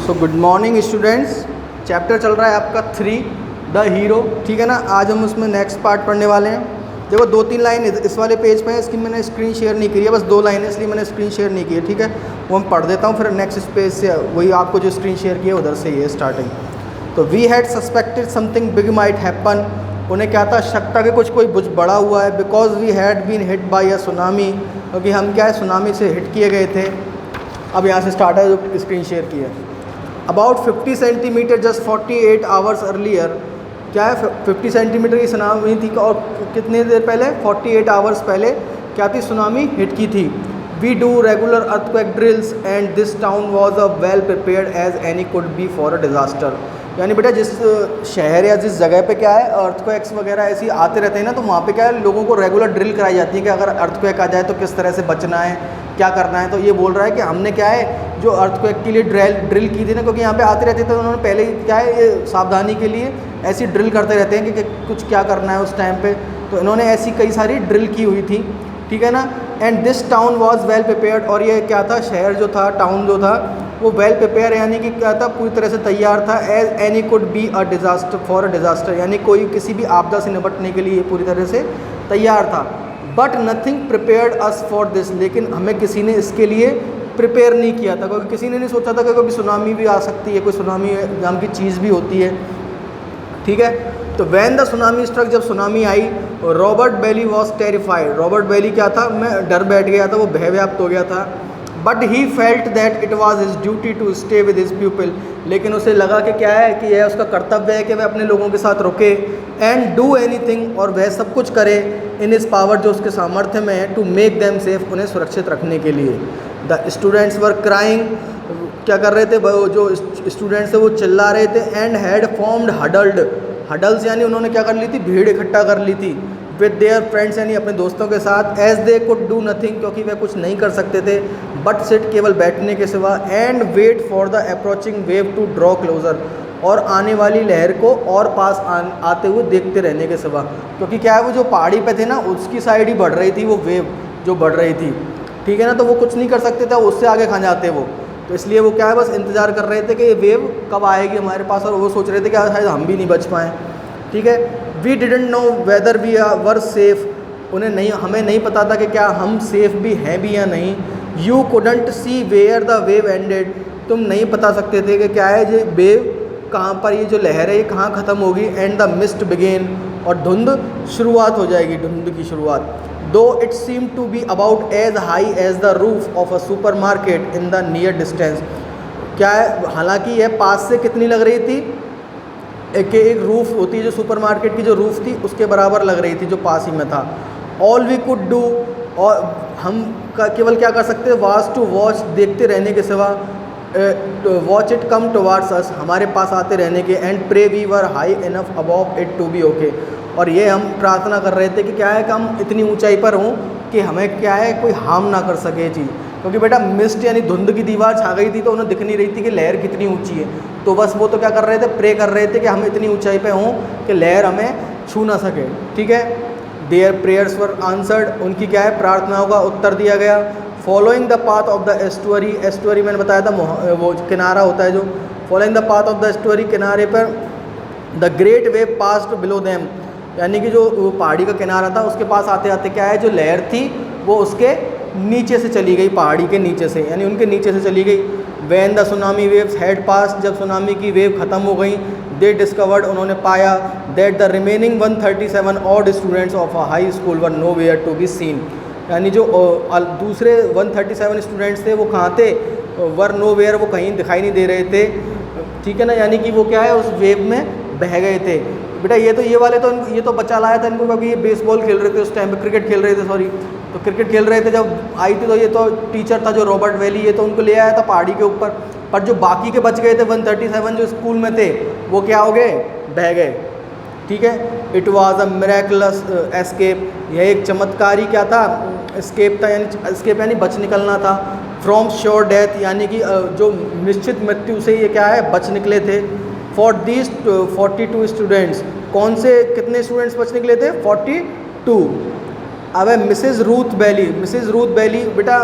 So good morning students. Chapter चल रहा है आपका 3 द हीरो, ठीक है ना। आज हम उसमें नेक्स्ट पार्ट पढ़ने वाले हैं। देखो 2-3 लाइन इस वाले पेज पे है, इसकी मैंने स्क्रीन शेयर नहीं की है, बस 2 लाइन है इसलिए मैंने स्क्रीन शेयर नहीं की है, ठीक है। वो हम पढ़ देता हूँ, फिर नेक्स्ट पेज से वही आपको जो स्क्रीन शेयर किया उधर से ही है स्टार्टिंग। तो we had suspected something big might happen. उन्हें क्या था, शक था कि कुछ कोई बड़ा हुआ है। Because we had been hit by a tsunami, क्योंकि हम क्या है सुनामी से हिट किए गए थे। अब यहाँ से स्टार्ट है जो स्क्रीन शेयर की है। About 50 centimetre just 48 hours earlier, क्या है 50 सेंटीमीटर की सुनामी थी और कितने देर पहले 48 आवर्स पहले क्या थी, सुनामी हिट की थी। We do regular earthquake drills and this town was a well prepared as any could be for a disaster. यानी बेटा जिस शहर या जिस जगह पे क्या है अर्थक्वेक्स वगैरह ऐसे आते रहते हैं ना, तो वहाँ पे क्या है लोगों को रेगुलर ड्रिल कराई जाती है कि अगर अर्थक्वेक आ जाए तो किस तरह से बचना है, क्या करना है। तो ये बोल रहा है कि हमने क्या है जो अर्थक्वेक के लिए ड्रिल की थी ना, क्योंकि यहाँ पे आते रहते थे तो उन्होंने पहले ही क्या है ये सावधानी के लिए ऐसी ड्रिल करते रहते हैं कि कुछ क्या करना है उस टाइम पे। तो इन्होंने ऐसी कई सारी ड्रिल की हुई थी, ठीक है ना। And this town was well prepared, और ये क्या था, शहर जो था, टाउन जो था वो वेल प्रिपेयर यानी कि क्या था, पूरी तरह से तैयार था। As any could be a disaster for a disaster, यानी कोई किसी भी आपदा से निपटने के लिए पूरी तरह से तैयार था। But nothing prepared us for this, लेकिन हमें किसी ने इसके लिए प्रिपेयर नहीं किया था, क्योंकि किसी ने नहीं सोचा था कि कभी सुनामी भी आ सकती है, कोई सुनामी नाम की चीज़ भी होती है, ठीक है। तो वैन द सुनामी स्ट्रक, जब सुनामी आई, Robert Bailey was terrified. Robert Bailey क्या था, मैं डर बैठ गया था, वो भयव्याप्त हो गया था। But he felt that it was his duty to stay with his people, लेकिन उसे लगा कि क्या है कि यह उसका कर्तव्य है कि वह अपने लोगों के साथ रुके। एंड डू एनीथिंग, और वह सब कुछ करे इन इस पावर, जो उसके सामर्थ्य में है, टू मेक देम सेफ, उन्हें सुरक्षित रखने के लिए। द स्टूडेंट्स वर क्राइंग, क्या कर रहे थे जो स्टूडेंट्स थे वो चिल्ला रहे थे। एंड हैड फॉर्म्ड हडल्स, यानी उन्होंने क्या कर ली थी, भीड़ इकट्ठा कर ली थी। विद देयर फ्रेंड्स, यानी अपने दोस्तों के साथ। As they could do nothing, क्योंकि वे कुछ नहीं कर सकते थे, बट सिट, केवल बैठने के सिवा। And wait for the approaching wave to draw closer, और आने वाली लहर को और पास आते हुए देखते रहने के सिवा। क्योंकि क्या है वो जो पहाड़ी पे थे ना उसकी साइड ही बढ़ रही थी वो वेव जो बढ़ रही थी, ठीक है ना। तो वो कुछ नहीं कर सकते थे, उससे आगे खा जाते वो। तो इसलिए वो क्या है बस इंतज़ार कर रहे थे कि ये वेव कब आएगी हमारे पास, और वो सोच रहे थे कि शायद हम भी नहीं बच पाएँ, ठीक है। We didn't know whether we were safe, हमें नहीं पता था कि क्या हम सेफ़ भी हैं भी या नहीं। You couldn't see where the wave ended, तुम नहीं बता सकते थे कि क्या है ये वेव कहाँ पर, ये जो लहर है ये कहाँ ख़त्म होगी। एंड द मिस्ट बिगेन, और धुंध शुरुआत हो जाएगी, धुंध की शुरुआत। Though it seem to be about as high as the roof of a supermarket in the near distance, क्या है हालांकि यह पास से कितनी लग रही थी, एक रूफ होती है जो सुपर मार्केट की जो रूफ थी उसके बराबर लग रही थी जो पास ही में था। ऑल वी कुड डू, और हम केवल क्या कर सकते हैं, वाज टू वॉच, देखते रहने के सिवा। Watch it come towards us, हमारे पास आते रहने के। And pray we were high enough above it to be okay, और ये हम प्रार्थना कर रहे थे कि क्या है कि हम इतनी ऊंचाई पर हों कि हमें क्या है कोई हार्म ना कर सके ये चीज़। क्योंकि बेटा मिस्ट यानी धुंध की दीवार छा गई थी तो उन्हें दिख नहीं रही थी कि लहर कितनी ऊंची है। तो बस वो तो क्या कर रहे थे, प्रे कर रहे थे कि हम इतनी ऊंचाई पे हों कि लहर हमें छू ना सके, ठीक है। देयर प्रेयर्स वर आंसर्ड, उनकी क्या है प्रार्थनाओं का उत्तर दिया गया। Following the path of the estuary, estuary मैंने बताया था वो किनारा होता है जो। Following the path of the estuary, किनारे पर। The great wave passed below them, यानी कि जो पहाड़ी का किनारा था उसके पास आते आते क्या है जो लहर थी वो उसके नीचे से चली गई, पहाड़ी के नीचे से, यानी उनके नीचे से चली गई। When the tsunami waves had passed, जब सुनामी की वेव ख़त्म हो गई। दे डिस्कवर्ड, उन्होंने पाया। That the remaining 137 odd students of a high school were nowhere to be seen, यानी जो दूसरे 137 स्टूडेंट्स थे वो कहाँ थे, वर नो वेयर, वो कहीं दिखाई नहीं दे रहे थे, ठीक है ना। यानी कि वो क्या है उस वेव में बह गए थे। बेटा ये वाले तो ये तो बचा लाया था इनको, क्योंकि ये बेसबॉल खेल रहे थे उस टाइम पे, क्रिकेट खेल रहे थे सॉरी, तो क्रिकेट खेल रहे थे जब आई थी। तो ये तो टीचर था जो रॉबर्ट वैली, ये तो उनको ले आया था पहाड़ी के ऊपर। पर जो बाकी के बच गए थे 137 जो स्कूल में थे वो क्या हो गए, बह गए, ठीक है। It was a miraculous escape, यह एक चमत्कारी क्या था, एस्केप था, यानी एस्केप यानी बच निकलना था। फ्रॉम श्योर डेथ, यानी कि जो निश्चित मृत्यु से ये क्या है बच निकले थे। फॉर दीज 42 स्टूडेंट्स, कौन से कितने स्टूडेंट्स बच निकले थे, 42। अब है मिसेज़ रूथ बैली बेटा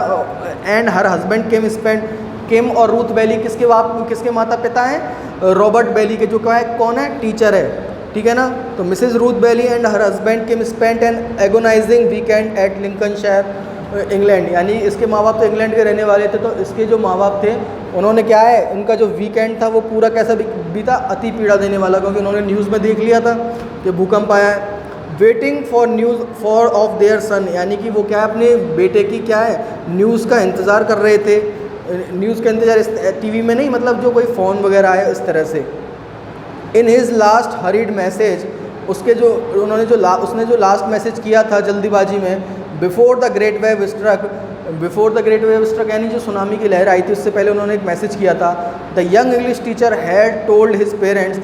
and her husband came spend, Kim और रूथ बेली किसके माता पिता हैं? रॉबर्ट बेली के, जो क्या है, कौन है, टीचर है, ठीक है ना। तो Mrs Ruth Bailey and her husband Kim spent an agonising weekend at Lincolnshire England, यानी इसके माँ बाप तो इंग्लैंड के रहने वाले थे, तो इसके जो माँ बाप थे उन्होंने क्या है, उनका जो वीकेंड था वो पूरा कैसा बीता, अति पीड़ा देने वाला, क्योंकि उन्होंने न्यूज़ में देख लिया था कि भूकंप आया है। Waiting for news for of their son, यानी कि वो क्या है, अपने बेटे की क्या है, न्यूज़ का इंतज़ार कर रहे थे। न्यूज़ का इंतज़ार इस टीवी में नहीं, मतलब जो कोई फ़ोन वगैरह आया इस तरह से। In his last hurried message, उसके जो उसने जो लास्ट मैसेज किया था जल्दीबाजी में, before the great wave struck, यानी जो सुनामी की लहर आई थी उससे पहले उन्होंने एक मैसेज किया था। The young English teacher had told his parents,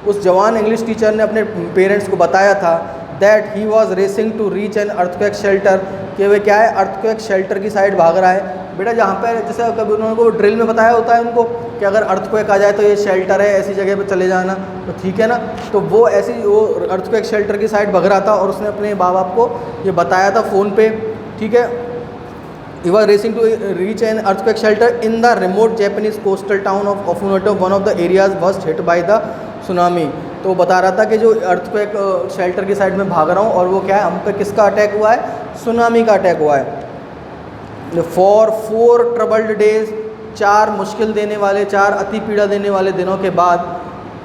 उस जवान इंग्लिश टीचर ने अपने पेरेंट्स को बताया था that he was racing to reach an earthquake shelter, कि वे क्या है, अर्थक्वेक शेल्टर की साइड भाग रहा है। बेटा जहाँ पर जैसे कभी उन्होंने को ड्रिल में बताया होता है उनको कि अगर अर्थक्वेक आ जाए तो ये शेल्टर है, ऐसी जगह पे चले जाना, तो ठीक है ना। तो वो वो अर्थक्वेक शेल्टर की साइड भाग रहा था और उसने अपने माँ बाप को ये बताया था फ़ोन पे, ठीक है। He was racing to reach an earthquake shelter in the remote Japanese coastal town of Ofunoto. One of the areas was hit by the tsunami. तो बता रहा था कि जो अर्थक्वेक शेल्टर की साइड में भाग रहा हूँ और वो क्या है, हम पे किसका अटैक हुआ है, सुनामी का अटैक हुआ है। फॉर 4 ट्रबल्ड डेज, 4 मुश्किल देने वाले, 4 अति पीड़ा देने वाले दिनों के बाद,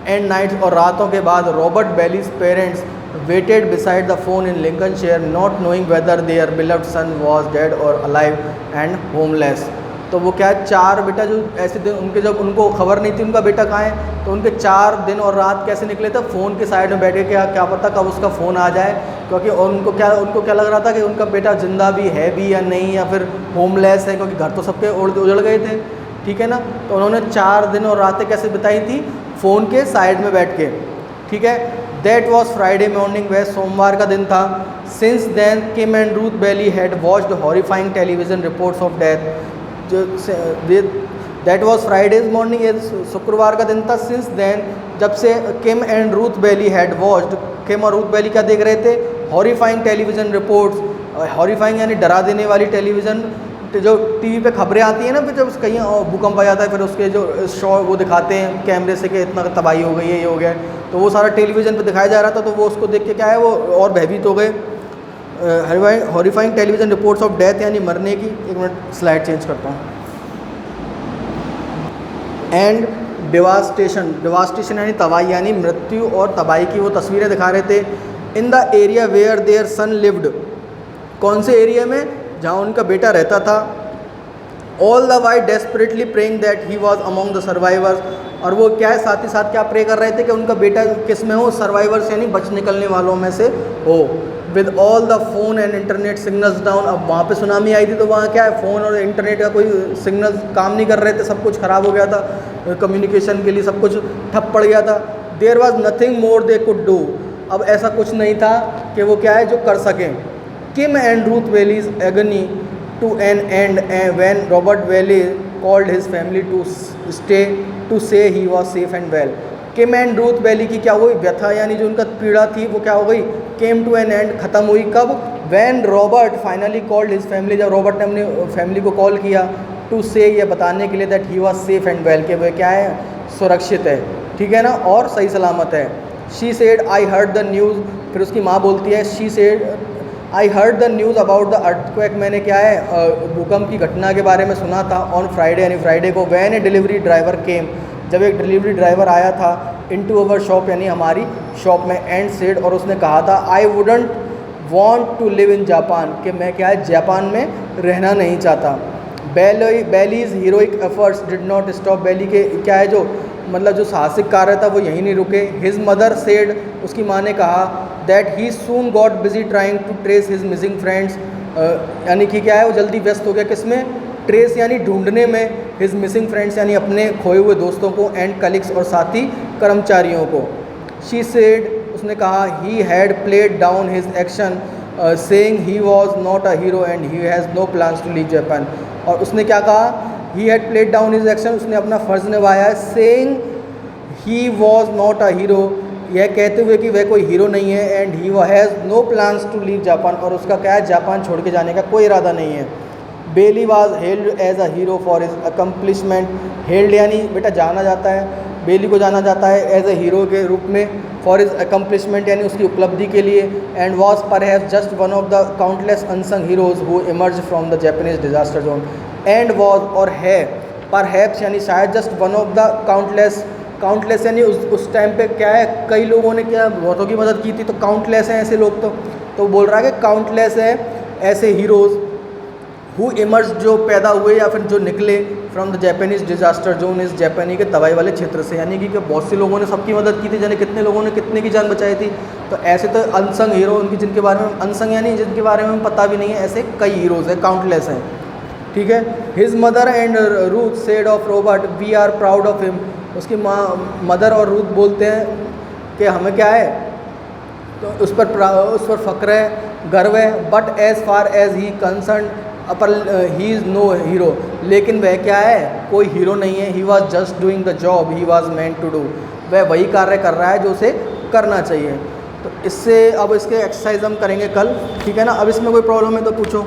एंड नाइट्स और रातों के बाद, Robert Bailey's parents waited beside the phone in Lincolnshire, not knowing whether their beloved son was dead or alive and homeless. तो वो क्या है, 4 बेटा जो ऐसे दिन उनके, जब उनको खबर नहीं थी उनका बेटा कहाँ है, तो उनके 4 दिन और रात कैसे निकले थे, फ़ोन के साइड में बैठे, क्या पता कब उसका फ़ोन आ जाए, क्योंकि उनको क्या लग रहा था कि उनका बेटा ज़िंदा भी है भी या नहीं, या फिर होमलेस है, क्योंकि घर तो सबके उजड़ गए थे, ठीक है ना। तो उन्होंने 4 दिन और रातें कैसे बिताई थी, फ़ोन के साइड में बैठ के, ठीक है। दैट वॉज फ्राइडे मॉर्निंग, वह सोमवार का दिन था। Since then Kim and Ruth Bailey had watched horrifying television reports of death, जो दैट वॉज फ्राइडेज मॉर्निंग, ये शुक्रवार का दिन था। सिंस देन, जब से Kim and Ruth Bailey had watched, Kim और रूथ बेली क्या देख रहे थे, हॉरिफाइंग टेलीविजन रिपोर्ट्स। हॉरिफाइंग यानी डरा देने वाली टेलीविज़न, जो टीवी पे खबरें आती हैं ना, फिर जब कहीं भूकंप आ जाता है, फिर उसके जो शॉट वो दिखाते हैं कैमरे से कि इतना तबाही हो गई है, ये हो गया, तो वो सारा टेलीविज़न पे दिखाया जा रहा था। तो वो उसको देख के क्या है, वो और भयभीत हो गए। Horrifying television reports of death, यानी मरने की। एक मिनट स्लाइड चेंज करता हूँ। एंड डिवास्टेशन यानी तबाही, यानी मृत्यु और तबाही की वो तस्वीरें दिखा रहे थे। In the area where their son lived, कौन से एरिया में, जहाँ उनका बेटा रहता था। All the while desperately praying that he was among the survivors, और वो क्या है, साथ ही साथ क्या प्रे कर रहे थे कि उनका बेटा किस में हो, सर्वाइवर्स यानी बच निकलने वालों में से हो। With all the phone and internet signals down, अब वहाँ पे सुनामी आई थी तो वहाँ क्या है, फ़ोन और इंटरनेट का कोई सिग्नल काम नहीं कर रहे थे, सब कुछ ख़राब हो गया था, कम्युनिकेशन के लिए सब कुछ ठप पड़ गया था। There was nothing more they could do, अब ऐसा कुछ नहीं था कि वो क्या है जो कर सकें। Kim and Ruth Bailey's agony to an end when Robert Bailey called his family to say he was safe and well. Kim and Ruth Bailey की क्या हुई, व्यथा यानी जो उनका पीड़ा थी वो क्या हो गई, केम टू एन एंड, ख़त्म हुई। कब, when Robert finally called his family, जब रॉबर्ट ने अपनी फैमिली को कॉल किया, टू से, ये बताने के लिए that he was safe and well, कि वह क्या है, सुरक्षित है, ठीक है ना, और सही सलामत है। She said I heard the news, फिर उसकी माँ बोलती है, she said I heard the news about the earthquake, मैंने क्या है, भूकंप की घटना के बारे में सुना था। ऑन फ्राइडे यानी फ्राइडे को, व्हेन ए डिलीवरी ड्राइवर केम, जब एक डिलीवरी ड्राइवर आया था, इनटू अवर शॉप यानी हमारी शॉप में, एंड सेड, और उसने कहा था, I wouldn't want to live in Japan, कि मैं क्या है, जापान में रहना नहीं चाहता। Bailey's heroic efforts did not stop, Bailey के क्या है जो मतलब जो साहसिक कार्य था वो यहीं नहीं रुके। हिज मदर सेड, उसकी माँ ने कहा, that he soon got busy trying to trace his missing friends, यानी कि क्या है, वो जल्दी व्यस्त हो गया किसमें, ट्रेस यानी ढूंढने में, हिज मिसिंग फ्रेंड्स यानी अपने खोए हुए दोस्तों को, एंड कलीग्स और साथी कर्मचारियों को। शी सेड, उसने कहा, he had played down his action saying he was not a hero and he has no plans to leave Japan, और उसने क्या कहा, he had played down his action, उसने अपना फ़र्ज़ निभाया है, saying he was not a hero, यह कहते हुए कि वह कोई हीरो नहीं है, and he has no plans to leave Japan, और उसका क्या है, जापान छोड़ के जाने का कोई इरादा नहीं है। Bailey was held as a hero for his accomplishment. Held यानी बेटा जाना जाता है, बेली को जाना जाता है एज अ हीरो के रूप में, फॉर हिज अकम्पलिशमेंट यानी उसकी उपलब्धि के लिए, and was perhaps just one of the countless unsung heroes who emerge from the Japanese disaster zone. And was और है, परहैप्स यानी शायद, just one of the countless, countless यानी उस टाइम पे क्या है, कई लोगों ने क्या बहुतों की मदद की थी, तो काउंटलेस हैं ऐसे लोग। तो बोल रहा है कि काउंटलेस है ऐसे हीरोज़ हु इमर्ज जो पैदा हुए या फिर जो निकले from the Japanese disaster zone, इस जापानी के तबाही वाले क्षेत्र से, यानी कि बहुत से लोगों ने सबकी मदद की थी, जाने कितने लोगों ने कितने की जान बचाई थी। तो ऐसे तो अनसंग हीरो उनकी, जिनके बारे में अनसंग यानी जिनके बारे में पता भी नहीं है, ऐसे कई हीरोज़ हैं, काउंटलेस हैं, ठीक है। His mother and Ruth said of Robert we are proud of him. उसकी माँ मदर और रूथ बोलते हैं कि हमें क्या है, तो उस पर फ़ख्र है, गर्व है। But as far as he concern upper he is no hero, लेकिन वह क्या है, कोई हीरो नहीं है। He was just doing the job he was meant to do, वह वही कार्य कर रहा है जो उसे करना चाहिए। तो इससे अब इसके एक्सरसाइज हम करेंगे कल, ठीक है ना। अब इसमें कोई प्रॉब्लम है तो पूछो।